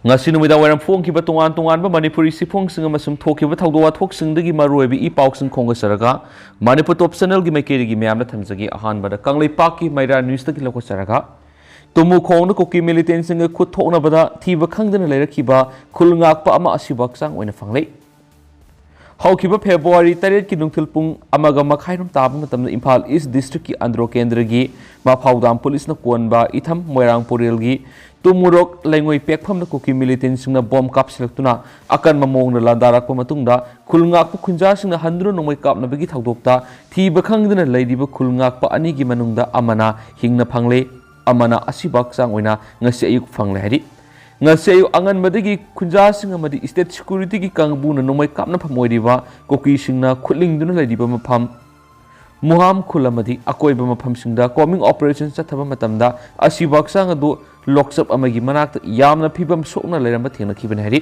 ngasi numida waram phongkiba tongan ba manipuri sifongsinga masum thokiba thawdo wathoksingi maroibi I pausing khonga saraga manipur top channel gi maikeri gi myamna thamjagi ahan bada kanglei paki maira news ta kilako saraga tumu khong Kuki militant singa khut thoknabada thiba khangdana Leirakhiba Khul ngakpa 1Ashiba sang oina fanglei Haukiba February 8 ki nungthil pung amaga makhairum tabang matamna Imphal East District ki Andro Kendra gi Maphawdam police na kuanba itham Moirang Puril gi tumurok lengoi pekpham na Kuki militant singna bomb kapsilaktuna akan mamong na landarakpa matungda khul ngakpa khunja singna handro nongmai kapna bagi thawdokta thiba khangdana leidiba khul ngakpa ani gi manungda amana hingna phangle amana asibak sang oina ngasi ayuk phangle hari ngasi ayuk angan madagi khunja singa madi state security gi kangbu na nongmai kapna phamoiriba Kuki singna khulingduna leidiba mapham Muham Kulamadi Akoiba Mapam Singda coming operations Sathaba Matamda Asibak sang adu loksap amagi manak yamna pibam sokna leiramba thengna khiban hari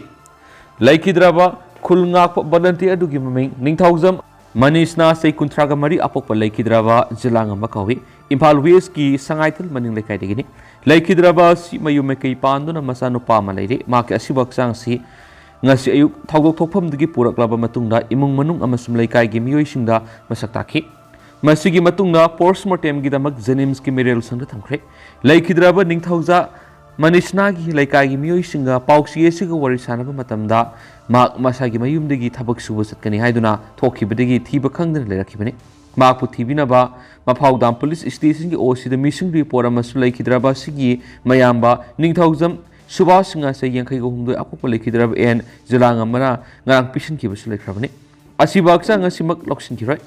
Leikidraba khul ngakpa volunteer adu gi maming ningthauzam Manishna sei kuntraga mari apokpa Leikidraba jilanga makawi Imphal West ki sangaital maning lekai degini Leikidraba si mayume kai panduna masanu pama leire maki asibak sang si ngasi ayuk thawdok thokpham digi puraklaba matungda imung manung amasum leikai gi miyoi singda masak takhi Masigi matungna postmortem gi damak Jenims ki Merel sangda thamkhre Leikidraba ningthauza Manishna gi leikai gi miyoi singa pauksi esiga wari sanaba matamda mak masagi mayumdagi thabak suba satkani haiduna thokhibadagi thiba khangdana Leirakhibani makpu thibinaba Maphawdam police station gi OC da missing report amasu Leikidraba sigi mayamba ningthauzam suba singa se yankhai go humdoi apopa Leikidraba en jilanga mana ngang pisin ki basu lekhrabani asibak sanga simak loksin ki right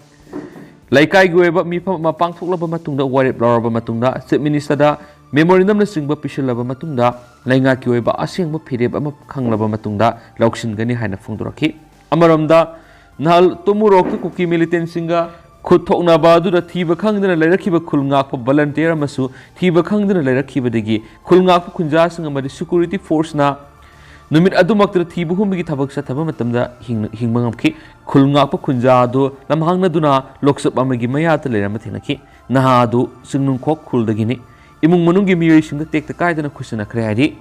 Laikai Gueba Mipa Mapang Tuklaba Matunda Warip Laraba Matunda, State Minister da Memorandum Singba Pishalaba Matunda, Lainga Kueba Asing Pirib Kanglaba Matunda, Lokshin Gani Hana Funduraki. Amaramda Nal Tomurok Kuki militant singa khut thoknabada da thiba khangdana Leirakhiba Khul ngakpa volunteer masu thiba khangdana Leirakhiba degi khul ngakpa khunja singa madi security force na Numit adumaktra thibu humigi thabak sathaba matamda hingmangamki khul ngakpa khunja adu lamhangna duna loksap amagi mayata leirama thenaki naha adu singnung khok khuldagini imung manunggi miyoi singda tekta kaidana khusana khre hari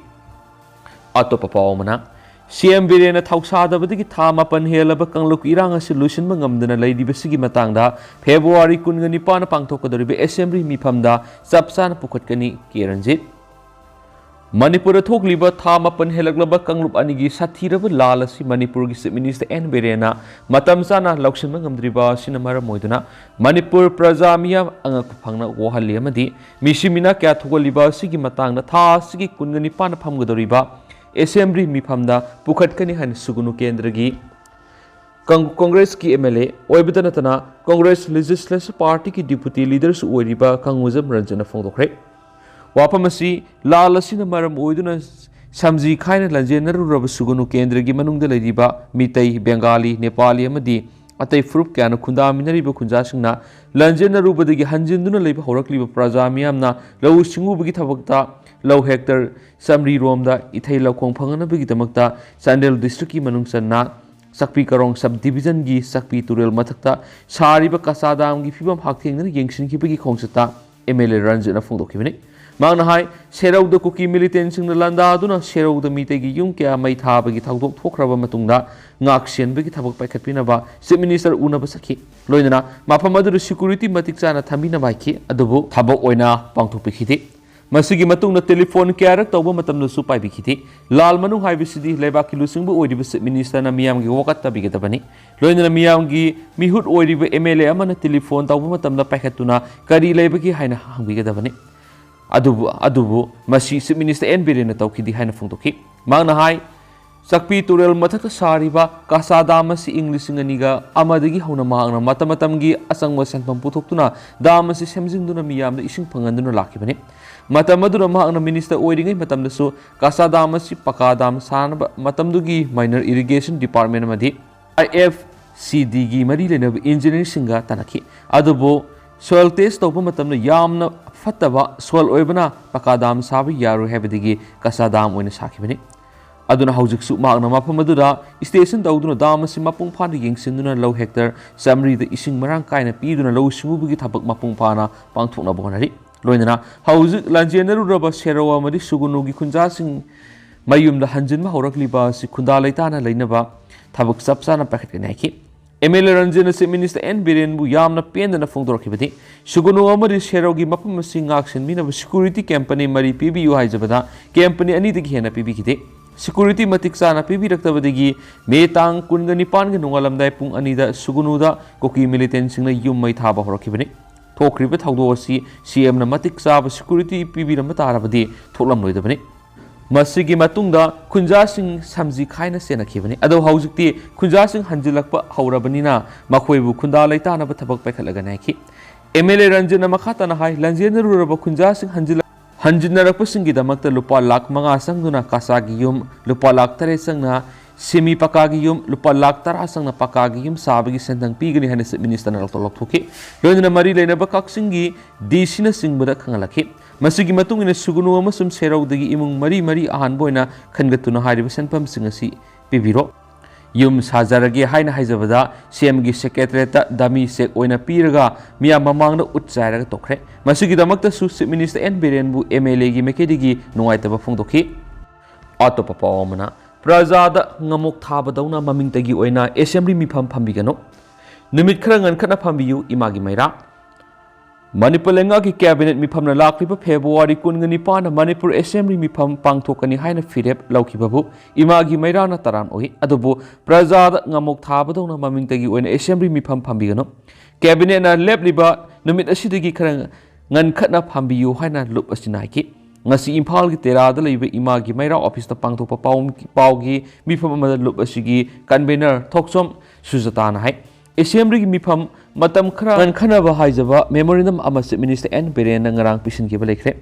atopa pawmana CM Birena thausadabadagi tha mapan helaba kangluk iranga solution mangamdana leidibasigi matangda February 19 na pangthokadoribe assembly mifamda sapsana pukhatkani Kiranjit Manipur thokliba tha mapan helaglaba kanglub anigi sathiraba lalasi Manipur gi Chief Minister N Birena matam sana lokshin mangamdriba sinamara moiduna Manipur prajamiya angak phangna wohalli amadi mishimina kya thogoliba sigi matangna tha sigi kungani pan phamgadoriba assembly mifamda pukhatkani han sugunu kendra gi Congress ki MLA oibatanatana Congress Legislative Party ki deputy leaders oiriba Kanguzam Ranjana phongdokre Wapamasi Lalasina Maram Oiduna Samji Kaina Lanjana Rub Sugunu Kendra Gimanung de Ladiba, Mitai, Bengali, Nepali Amadi, Atay Frup Kana Kunda Minariba Kunjasina, Lanjana Ruba de Hanjinduna Leba Horakli Prazamiamna, Low Singu Bigitavakta, Low Hector, Samri Romda, Itaila Kongpangana Bigitamakta, Sandel District Manung Sana, Sakpi Karong Subdivision Gi, Sakpi Turel Matakta, Sariba Kasadam Gifibam Haking and Yangshin Kipiki Kongsata, MLA Ranjana Fungokivini. Manahai, Serau the Kuki militants in the Landaduna, Serau the Mitegi Yunkia, May Tabagi Tautok, Tokraba Matunda, Naksian, Bigitabak Pakapinaba, Chief Minister Unabasaki, Loina, Mapamadu security Matiksana Tamina Baiki, Adobo, Tabo Oina, Pangto Pikiti, Masigi Matuna telephone character, Matam the Supai Bikiti, Lal Manu High City, Lebaki Lusimbu, Oidi Minister Namiamgi Wakata Bigatabani, Loina Miamgi, Mihut Oidi MLA Amana telephone, Taumatam the Pakatuna, Kari Lebaki Haina Bigatabani. Adubu Masi Chief Minister N Birena Tauki Hana Fundoki Magna Hai Sakpi Turel Mataka Sariba Kasadamasi English Singaniga Amadagi Hona Magna Matamatamgi Asang Wasan Pamputokuna Damasi Semzinduna Miam the Ishing Panganduna Lakibani Matamadura Magna Minister Oiding Matamdasu Kasadamasi Pakadam Sanaba Matamdugi Minor Irrigation Department Madi IFCD Gi Marilena Engineering Singa Tanaki Adubu Soil test of Matam Yamna Fataba, Soil Oibana, Pakadam Sabi Yaru Habidigi, Kasadam when Sakibini. Aduna Hauzik Su Magna Mapamadura, Station Dauduna Damas in Mapung Pani Sinduna Low Hector, Samri the Ishing Marankaina Piduna Low Smubi Tapak Mapung Pana, Pantuna Bonari, Loina, Hauzik Lanjana Rubba Serawa Madi Sugunugi Kunjasing mayumda hanjinma haurakliba si khunda leitana leinaba thabuk sapsana pakhatkani haiki MLA Ranjan Chief Minister N Biren bu yamna pendana phongdorakhibadi sugunu amari sherogi mapam singaksin mina security company mari PBU haijabada company ani digi hena PBKide security matik sana PB-raktabadagi May tang kunga nipan ga nungalamdai pung anida sugunuda Kuki militant singna yum mai thaba horakhibani thokriba thawdo asi CM na matik saba security PB na matarabadi tholam loidabani Masigi matungda Khunja Singh samji khaina senakhibani ado haujikti Khunja Singh hanjilakpa haurabanina makhoibu khunda leitana ba thabak paikhatlaga naiki MLA Ranjan makhatana hai lanjena ruraba Khunja Singh hanjinarakpa singi damakta lupa lakh manga sangduna kasagi yum lupa lakh tare sangna semi pakagi yum lupa lakh tara sangna pakagi yum sabagi sendang pigani hane minister na tolok thoki loina mari leina ba kaksingi DC na singbada khangalakhi masigi matung ina sugunu amasum seraudagi imung mari ahanboina khangatuna hariba senpam singasi pibiro yum sajaragi haina haijabada CM gi secretary ta dami sek oina piraga miya mamangna utsairaga tokre masigi damakta su minister N Biren bu MLA gi mekedigi nuaitaba phongdokhi atopa pawamana prajada ngamok thabadawna mamingtagi oina assembly mifam phambigano numit khara ngan khana phambiyu imagi maira Manipur lenga ki cabinet mifamna lakliba February kungani pana Manipur assembly mifam pangthokani haina firep laukibabu imagi mairana taran oi adubu prajada ngamok thabadawna mamingtagi oina assembly mifam phambigano cabinet na lepliba numit asidagi khara ngan khana phambiyu haina lup asinaiki ngasi Imphal gi terada leiba imagi maira office ta pangthokpa pawgi mifam amada lup asigi convener thoksom sujatana hai assembly gi mifam matam khara ngan khana ba haijaba memorandum ama minister N Biren na ngarang pisin gi balekre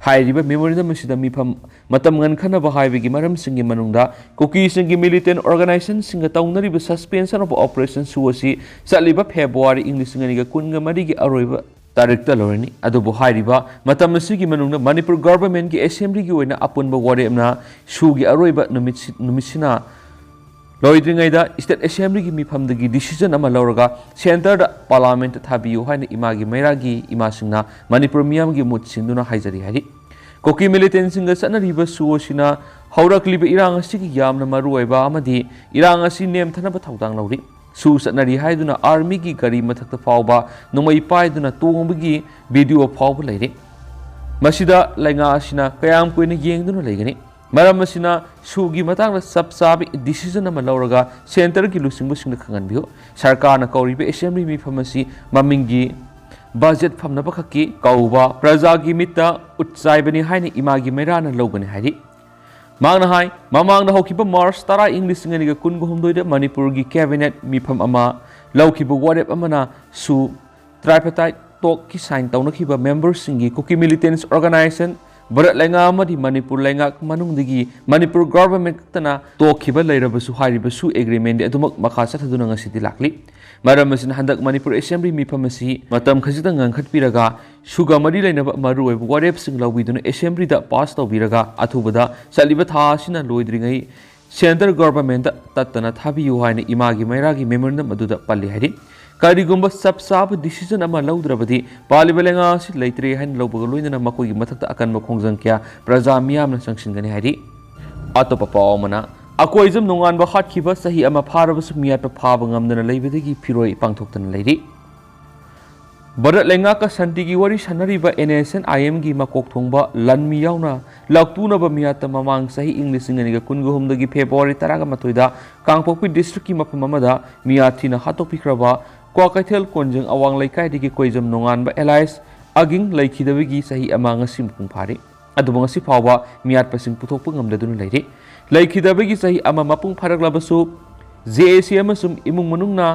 hairiba memorandum sida mifam matam ngan khana ba haibigi maram singi manungda Kuki singi militant organization singa taunariba suspension of operation suasi saliba February English nganiga kunga marigi aroiba Director Lorani adubu hairiba matam sigi manungda Manipur government gi assembly gi oina apunba waremna sugi aroiba numisina Loidringaida State Assembly gi mifamdagi decision ama lauraga center da parliament thabiyu haina imagi mairagi imasingna Manipur miyam gi mut sinduna haijari hari Kuki militant singa sanariba suosina haurakliba irang asigi yamna maruaiba amadi irang asi nem thanaba thawdang lauri su sanari haiduna army gi gari mathakta fawba numai paiduna tongbagi video fawba leire masida lainga asina kayam koina yengduna leigani Maram asina sugi matang sabsabi decision ama lauraga center ki lusingbu singna khanganbiyo sarkar na kauribe assembly mifamasi mamingi budget famna bakhaki kauba praja gi mitta utsaibani haini imagi merana logani hari mangna hai mamangna hokiba March tara English ngani ga kun gumdoida Manipur gi cabinet mifam ama laukiba warep amana su tripartite talk ki sign taunakhiba members singi Kuki militants organization Barat lenga amadi Manipur lenga manungdagi Manipur government tana tokhiba leirabasu haribasu agreement adumak makha sathaduna ngasidi lakli maram asin handak Manipur assembly mifamasi matam khajita ngangkhatpiraga suga mari leinaba maru oibu warep sing lawiduna assembly da pass tawbiraga athubada saliba tha sina loidringai center government tatana thabiyu haina imagi mairagi memorandum aduda palli hari Karigumba sab decision ama laudrabadi palibalenga si leitre hain laubaga loinana makogi mathakta akan makhongjang kya praja miyamna sangsingani hari atopa pawmana akoizam nongan ba khatkiba sahi ama pharabasu miyat pa phaba ngamdana leibadagi phiroi pangthoktana leiri Barat lenga ka santigi wari sanariba NSN IM gi makok thongba lanmi yauna laktuna ba miyata mamang sahi English ngani ga kunguhumdagi February taraga matoida Kangpokpi district ki mapamamada miyathina hatokpikraba Kwakaithel konjeng awang laikai digi koizam nongan ba allies aging laikhidabagi sahi ama ngasi mukung phari aduba ngasi phawba miyat pasing puthokpa ngamdaduna leiri laikhidabagi sahi ama mapung pharaklabasu JAC amasum imung manungna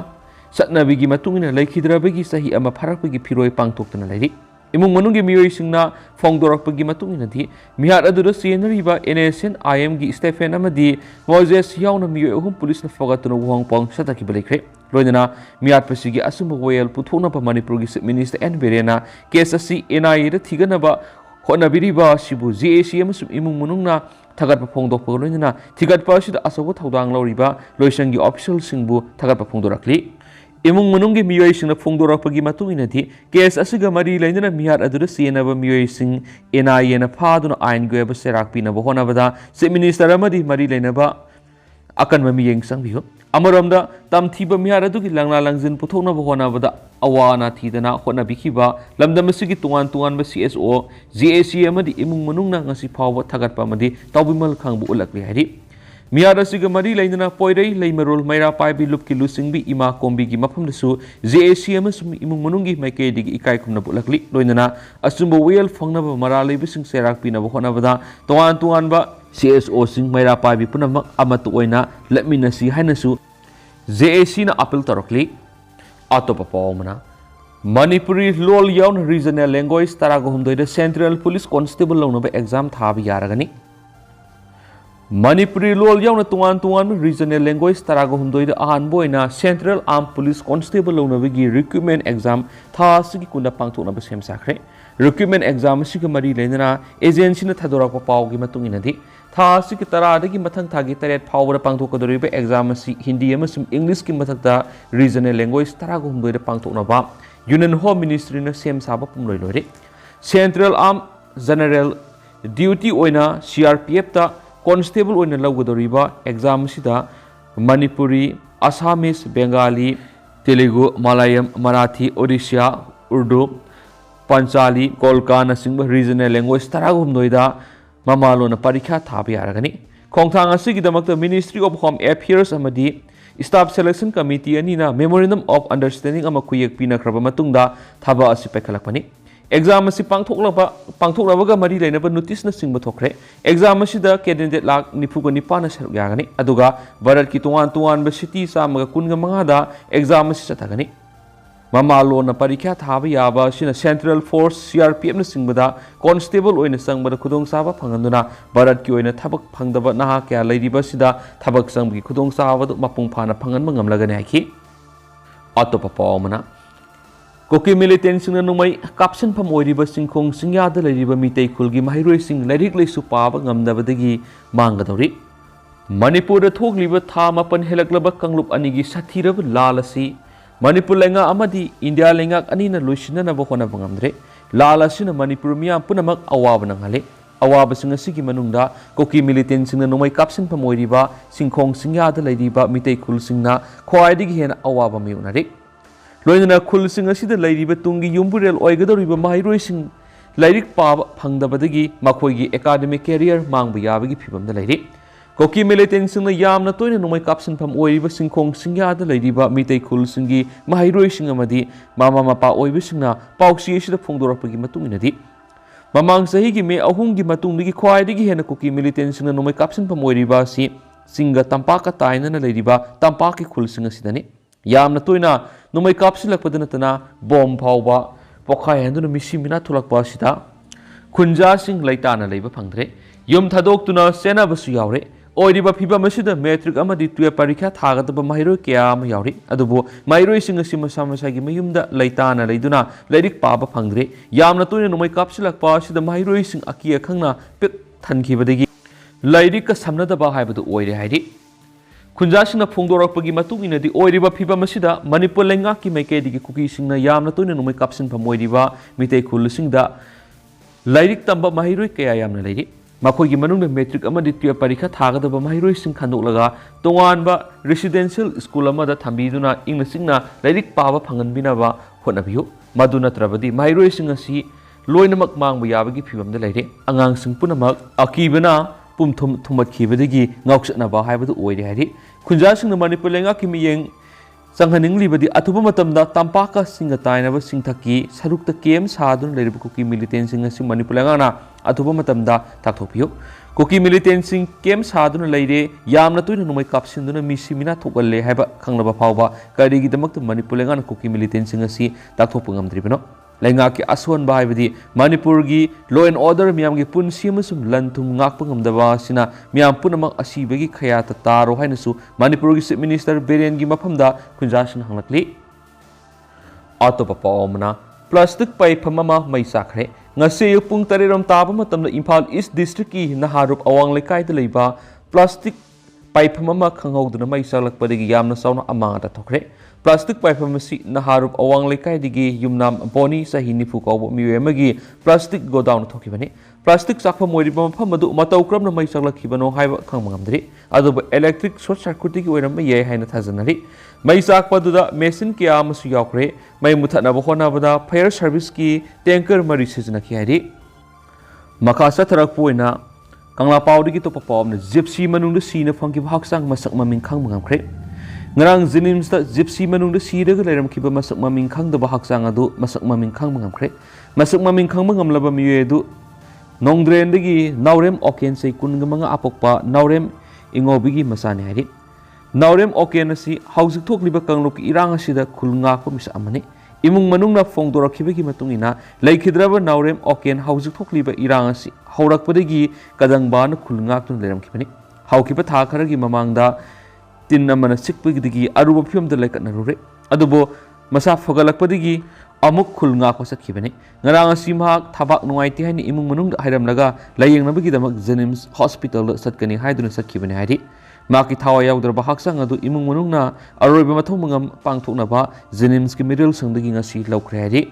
satnabigi matungina laikhidrabagi sahi ama pharakpagi phiroi pangthoktana leiri imung manunggi miyoisingna phongdorakpagi matungina di mihat aduda senariba NSN IM gi Stephen amadi Moses yauna miyoi ahum police na fogatuna wangpong sataki balekre loidana miat pasigi asumba wayel puthona pa Manipur gi minister N Birena case asi NIA da thiganaba honabiriba sibu JAC amasum imung manungna thagatpa phongdokpa loidana thigatpa asida asawa thaudang lauriba loisangi official singbu thagatpa phongdorakli इमुंग मनुंग की मियोइसिंग फोंदोरकपगी मतुंग इनथि case असिगा मरी लेना मियार अदुदा सेनब मियोइसिंग NIA न फादुना आइन गोयब सेराक पिनब होनबदा chief minister अमदि मरी लेनबा अकन मियेंग संबियो अमरमदा तमथिब मियार अदुगी लंगला लंगजिन पुथोकनब होनबदा अवाना थीदना होनबिखिबा लमदमसिगी तुआन तुआन बा सीएसओ जीएसी अमदि इमुंग मनुंगना ngasi फाव थगतपा अमदि तौबिमल खांगबु उलकले हारि मियार असिगा मरी लेना पोइरई लेमरोल मैरा पाइबी लुपकी लुसिंगबी इमा कोम्बीगी मफमदसु जेएसी अमसुम इमुंग मनुंगी माइकेदिगी इकाई खुमनब उलकली लोइनना असुंबो वेल फंगनब मरा लेबिसिंग सेराक पिनब होनबदा तोआन तुआनबा CSO सिंग मैरा पाइबी पुनमक अमत ओइना लेमिनसी हाइनसु जेएसी ना अपील तोरकली अतोपा पावमना मणिपुरी लोल याउन रीजनल लैंग्वेज तरागोहुमदोइद सेंट्रल पुलिस कांस्टेबल लौनब एग्जाम थाब यारगनी मणिपुरी लोल याउन तुआन तुआन रीजनल लैंग्वेज तरागोहुमदोइद अहानबोइना सेंट्रल आर्म पुलिस कांस्टेबल लौनबगी रिक्रूटमेंट एग्जाम थासिगी कुंदा पांगथोकनब सेमसाखरे रिक्रूटमेंट एग्जाम सिग मरी लेना एजेंसी न थदोरक पावगी मतुंगिनदि थासिगी तरादगी मथंग थागी तरेट फावरा पांगथोकदोरिबे एग्जाम असि हिंदी अमसुम इंग्लिश की मथकता रीजनल लैंग्वेज तरागोहुमदोइद पांगथोकनबा यूनियन होम मिनिस्ट्री न सेम साबा पुमलोय लोरे सेंट्रल आर्म जनरल ड्यूटी ओइना CRPF ता कांस्टेबल ओइना लौगदोरिबा एग्जाम सिदा मणिपुरी असमीज बेंगाली तेलुगु मलयालम मराठी ओडिशा उर्दू पंचाली कोलकाना सिंह रीजनल लैंग्वेज तरागुमदोइदा ममालोन परीक्षा थाब यारगनी खोंगथांग असिगिदमक मिनिस्ट्री ऑफ होम अफेयर्स अमदी स्टाफ सेलेक्शन कमिटी अनीना मेमोरेंडम ऑफ अंडरस्टैंडिंग अमा कुयेक पिनख्रब मतुंगदा थाबा असि पैखलकपनी एग्जाम असि पांगथोकलबगा मरी लेनब नोटिस न सिंग थोखरे एग्जाम असिदा कैंडिडेट लाख 94 सरुक यागनी अदुगा भारत की तुआन तुआन सिटी चामगा 15 दा एग्जाम असि चथगनी ममालोन परीक्षा थाब याबा सेंट्रल फोर्स CRPF न सिंगबदा कांस्टेबल ओइना संगबदा खुदोंग साबा फंगंदुना भारत की ओइना थबक फंगदबा नहा क्या लैरिबा सिदा थबक संगबी खुदोंग साबदु मपुंग फाना फंगन मंगमलगने हाखि अतोपा पावमना कोकी मिलिटेंट सिंग नुमै कापसन फम ओइरिबा सिंखोंग सिंग्यादा लैरिबा मितै खुलगी माहिरोइ सिंग लैरिक लैसु पाबा ngमदबदगी मांगदौरी मणिपुर थोगलिबा था मपन हेलकलबा कंगलुप अनिगी साथीरब लालसी मणिपुर लेंगा अमदी इंडिया लेंगा अनीना लुसिननब होनब ngamdre लाल असिना मणिपुर मिया पुनमक अवाब नंगले अवाब सिंग असिगी मनुंगदा कोकी मिलिटेंट सिंग नुमै कापसन फम ओइरिबा सिंखोंग सिंग्यादा लैरिबा मितै खुल सिंगना ख्वाइदिगी हेना अवाब मिउनारे लोइना खुल सिंग असिदा लैरिबा तुंगी युम्बुरेल ओइगदोरिबा माहिरोइ सिंग लैरिक पाब फंगदबदगी मखोइगी एकेडमिक कैरियर मांगबा याबगी फिबमदा लैरि कोकी मिलिटेंट सिंग यामना तोइना नुमै कापसन फम ओइरिबा सिंखोंग सिंग्यादा लैरिबा मितै खुल सिंगी माहिरोइ सिंग अमदी मामा मपा ओइबा सिंगना पाउसी असिदा फोंदोरकपगी मतुंगिनदि ममांग सहीगी मे अहुंगी मतुंगदगी ख्वाइदिगी हेना कोकी मिलिटेंट सिंग नुमै कापसन फम ओइरिबा सि सिंगा तंपाका ताइनना लैरिबा तंपाकी खुल सिंग असिदनि यामना तोइना नुमै कापसिलकपद नतना बॉम्ब फावबा पोखाय हंदुना मिसी मिना थुलकपा असिदा खुंजा सिंग लैताना लैबा फंगद्रे युम थादोक्तुना सेनाबसु यावरे ओइरिबा फिबम असिदा मैट्रिक अमदी 12 परीक्षा थागदबा माहिरोइ कया अमा यावरि अदुबो माहिरोइ सिंग असि मसा मसागी मयुमदा लैताना लैदुना लैरिक पाबा फंगद्रे यामना तोइना नुमै कापसिलकपा असिदा माहिरोइ सिंग अकी अखंगना पिक थनखिबदगी लैरिक का समनदबा हाइबदु ओइरे हाइरि खुंजासिंगना फोंदोरकपगी मतुंगिनदि ओइरिबा फिबम असिदा मणिपुर लेंगा की मैकेदिगी कुकी सिंगना यामना तोइना नुमै कापसिन फमोइरिबा मितै खुलसिंगदा लैरिक तंबा माहिरोइ कया यामना लैरि मखोइगी मनुंगदा मैट्रिक अमदि 12 परीक्षा थागदबा माहिरोइ सिंग खंदोकलगा तोंगानबा रेसिडेंशियल स्कूल अमदा थंबीदुना इंगना सिंगना लैरिक पाबा फंगनबिनाबा होनबियु मदु नत्रबदि माहिरोइ सिंग असि लोइनमक मांगबा याबगी फिबमदा लैरे अंगांग सिंग पुनमक अकीबना पुमथुम थुमतखिबदगी ngauksnaba haibadu oire hari khunjasingna manipur lenga ki miyeng sanghaninglibadi athuba matamda tampaka singa tainaba singthaki sarukta kem sadun leiribu kuki militant singa sing manipur lenga na athuba matamda takthopio kuki militant sing kem sadun leire yamna tuina numai kapsinduna misimina thokalle haiba khanglaba phawba karigi damakta manipur lenga na kuki militant singa si takthopu ngamdribano लेंगा के असोन बाइबदी मणिपुर की law and order मियाम की पुनसी अमसुम लंथुम ngakpa ngamdaba sina मियाम पुनमक असीबगी khyat तारो हाइनसु मणिपुर की chief minister Beren की मफमदा खुंजासन हंगलकली अतोपा पावमना plastic पाइपम अमा मई Sakhare ngase पुंग तरेरम ताब मतमदा Imphal east district की नहारुप अवांग लेकाइद लेबा प्लास्टिक पाइफम अमा खंगौदुना मई सागलकपदगी यामना साउना अमांगा थोखरे प्लास्टिक पाइफम असि नहारुप अवांग लेकाइदगी युमनाम बोनी सही निफु कौब मिवे अमगी प्लास्टिक गोडाउन थोखिबनी प्लास्टिक चाकफम ओइरिबा मफम मदु मतौ क्रमना मई सागलखिबनो हाइबा खंगमंगमदरी अदुब इलेक्ट्रिक शॉर्ट सर्किट की ओइरम ये हाइना थाजनरी मई चाकपदुदा मेसिन किया अमसु यावखरे मई मुथनब होनाबदा फायर सर्विस की टैंकर मरी सिजनखि हाइरि मखा सथरकपोइना कंगला पाउदगी तो पपॉम जिप्सी मनुंग सीना फंगी हक्चांग मसक ममिंग खंगमंगमख्रे ngarang जिनिम्स ता जिप्सी मनुंग सीरग लेरमखिबा मसक ममिंग खंगदबा हक्चांग अदु मसक ममिंग खंगमंगमख्रे मसक ममिंग खंगमंगमलबा मियेदु नोंद्रेंदगी नावरेम ओकेन से कुनगमंगा अपोकपा नावरेम इंगोबिगी मसाने हाइरि नावरेम ओकेन असि हौजिक थोकलिबा कंगलोक इरांग असिदा खुलंगाको मिसा अमने इमुंग मनुंगना फोंगदोरखिबगी मतुंगिना लेखिद्रबा नावरेम ओकेन हौजिक थोकलिबा इरांग असि हौरकपदगी कदंगबान खुलंगाक्तुन लेरमखिबनी हौखिबा था खरगी ममांगदा तिन अमना सिकपगिदगी अरुब फियमदा लेकनरुरे अदुबो मसा फगलकपदगी अमुक खुलंगाको सखिबनी ngarang asi mahak thabak nuaiti haini imung manung hairamlaga layengnabi damak jenims hospital satkani haiduna sakhibani hairi maki thawa yaudra haksang adu imung manungna aroiba mathong mangam pangthoknaba jenims ki middle sangdagi ngasi laukre hairi